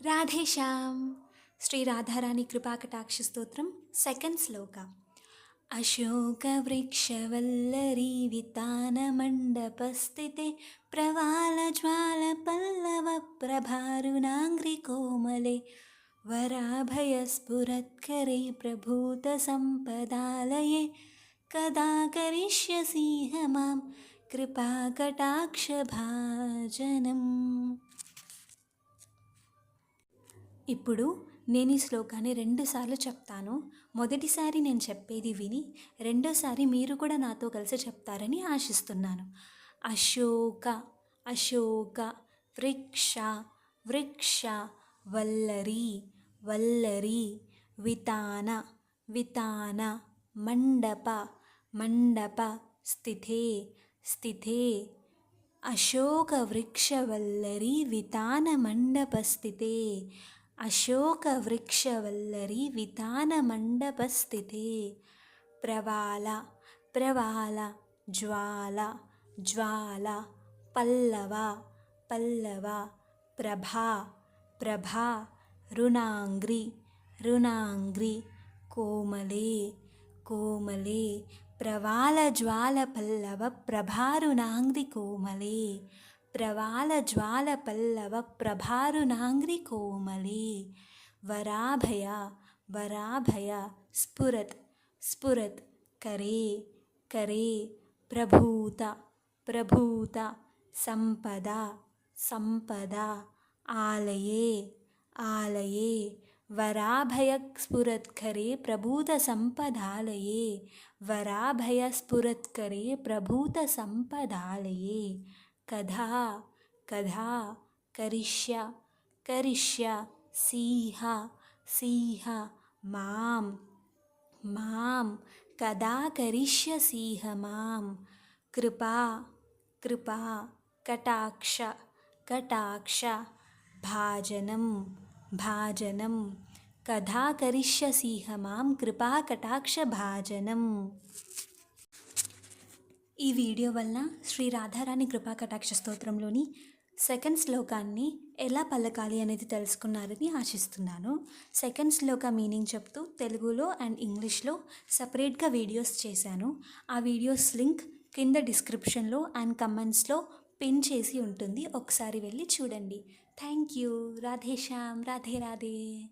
రాధేశ్యాం. శ్రీ రాధారాణి కృపాకటాక్ష స్తోత్రం సెకండ్ శ్లోక. అశోకవృక్షవల్లరీ వితానమండపస్థితే ప్రవాళజ్వాలపల్లవప్రభారుణాంఘ్రికోమలే వరాభయస్ఫురత్కరే ప్రభూతసంపదాలయే కదా కరిష్యసీహ మాం కృపాకటాక్షభాజనం. ఇప్పుడు నేను ఈ శ్లోకాన్ని 2 సార్లు చెప్తాను. మొదటిసారి నేను చెప్పేది విని రెండోసారి మీరు కూడా నాతో కలిసి చెప్తారని ఆశిస్తున్నాను. అశోక అశోక, వృక్ష వృక్ష, వల్లరి వల్లరి, వితాన వితాన, మండప మండప, స్థితే స్థితే. అశోకవృక్షవల్లరీ వితానమండపస్థితే. అశోకవృక్షవల్లరీ వితానమండపస్థితే. ప్రవాళ ప్రవాళ, జ్వాల జ్వాల, పల్లవ పల్లవ, ప్రభా ప్రభా, రుణాంఘ్రి రుణాంఘ్రి, కోమలే కోమలే. ప్రవాళజ్వాలపల్లవ ప్రభారుణాంఘ్రి కోమలే. ప్రవాళజ్వాలపల్లవ ప్రభారుణాంఘ్రి కోమలే. వరాభయ వరాభయ, స్ఫురత్ స్ఫురత్, కరే కరే. ప్రభూత ప్రభూత, సంపద సంపద, ఆలయే ఆలయే. వరాభయ స్ఫురత్కరే ప్రభూతసంపదాలయే. వరాభయ స్ఫురత్కరే ప్రభూతసంపదాలయే. కథా కథా, కరిష్య కరిష్య, సీహ సీహ, మాం మాం. కదా కరిష్యసీహ మాం. కృపా కృపా, కటాక్ష కటాక్ష, భాజనం భాజనం. కథా కరిష్యసీహ మాం కృపాకటాక్షభాజనం. ఈ వీడియో వల్ల శ్రీ రాధారాణి కృపాకటాక్ష స్తోత్రంలోని సెకండ్ శ్లోకాన్ని ఎలా పలకాలి అనేది తెలుసుకున్నారని ఆశిస్తున్నాను. సెకండ్ శ్లోక మీనింగ్ చెప్తూ తెలుగులో అండ్ ఇంగ్లీష్లో సపరేట్గా వీడియోస్ చేశాను. ఆ వీడియోస్ లింక్ కింద డిస్క్రిప్షన్లో అండ్ కమెంట్స్లో పిన్ చేసి ఉంటుంది. ఒకసారి వెళ్ళి చూడండి. Thank you. రాధేశ్యాం. రాధే రాధే.